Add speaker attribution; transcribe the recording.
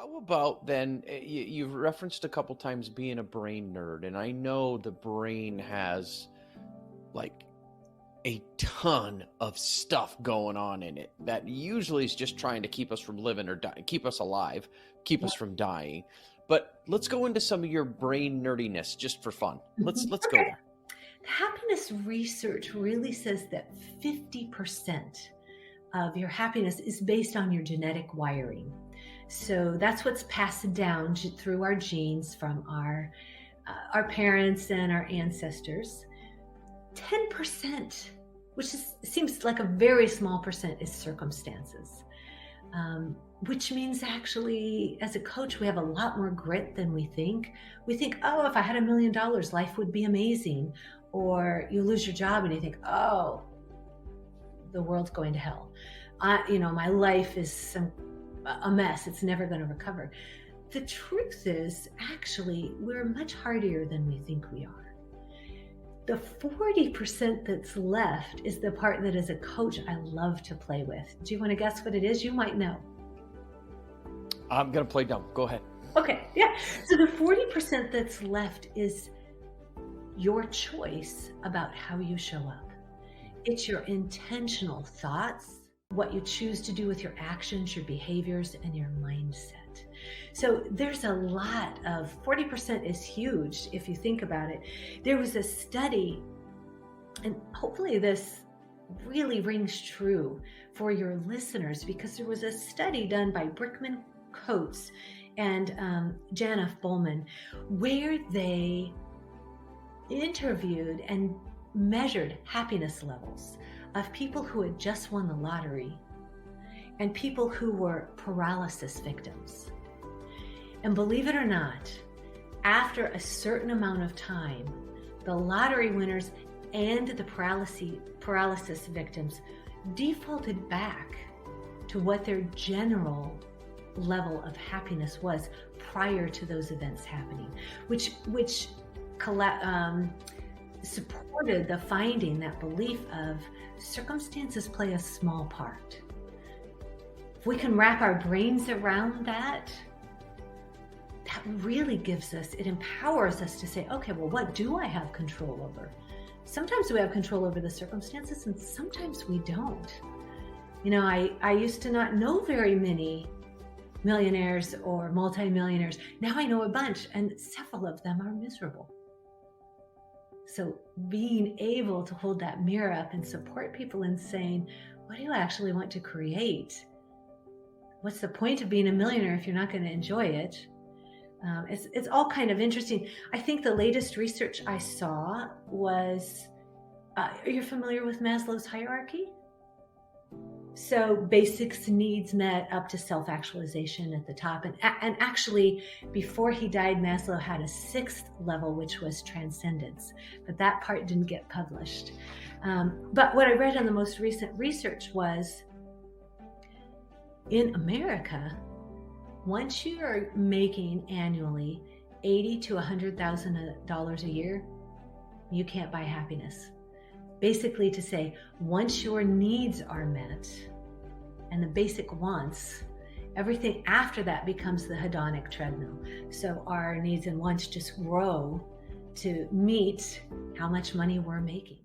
Speaker 1: How about then, you've referenced a couple times being a brain nerd, and I know the brain has like a ton of stuff going on in it that usually is just trying to keep us from living or die, keep us alive, keep us from dying. But let's go into some of your brain nerdiness just for fun. Let's go
Speaker 2: Okay.
Speaker 1: there.
Speaker 2: Happiness research really says that 50% of your happiness is based on your genetic wiring. So that's what's passed down through our genes from our parents and our ancestors. 10%, seems like a very small percent, is circumstances. Which means actually, as a coach, we have a lot more grit than we think. We think, oh, if I had $1 million, life would be amazing. Or you lose your job and you think, oh, the world's going to hell. My life is a mess. It's never going to recover. The truth is, actually, we're much hardier than we think we are. The 40% that's left is the part that, as a coach, I love to play with. Do you want to guess what it is? You might know.
Speaker 1: I'm going to play dumb. Go ahead.
Speaker 2: Okay, yeah. So the 40% that's left is your choice about how you show up. It's your intentional thoughts, what you choose to do with your actions, your behaviors, and your mindset. So there's a lot of 40% is huge if you think about it. There was a study, and hopefully this really rings true for your listeners, because there was a study done by Brickman Coates and Janeth Bowman, where they interviewed and measured happiness levels of people who had just won the lottery and people who were paralysis victims. And believe it or not, after a certain amount of time, the lottery winners and the paralysis victims defaulted back to what their general level of happiness was prior to those events happening, which supported the finding, that belief of circumstances play a small part. If we can wrap our brains around that really gives us, it empowers us to say, okay, well, what do I have control over? Sometimes we have control over the circumstances and sometimes we don't. I used to not know very many millionaires or multimillionaires. Now I know a bunch, and several of them are miserable. So being able to hold that mirror up and support people in saying, what do you actually want to create? What's the point of being a millionaire if you're not going to enjoy it? It's all kind of interesting. I think the latest research I saw was, are you familiar with Maslow's hierarchy? So basics needs met up to self-actualization at the top. And actually, before he died, Maslow had a 6th level, which was transcendence. But that part didn't get published. But what I read on the most recent research was, in America, once you are making annually $80,000 to $100,000 a year, you can't buy happiness. Basically to say, once your needs are met and the basic wants, everything after that becomes the hedonic treadmill. So our needs and wants just grow to meet how much money we're making.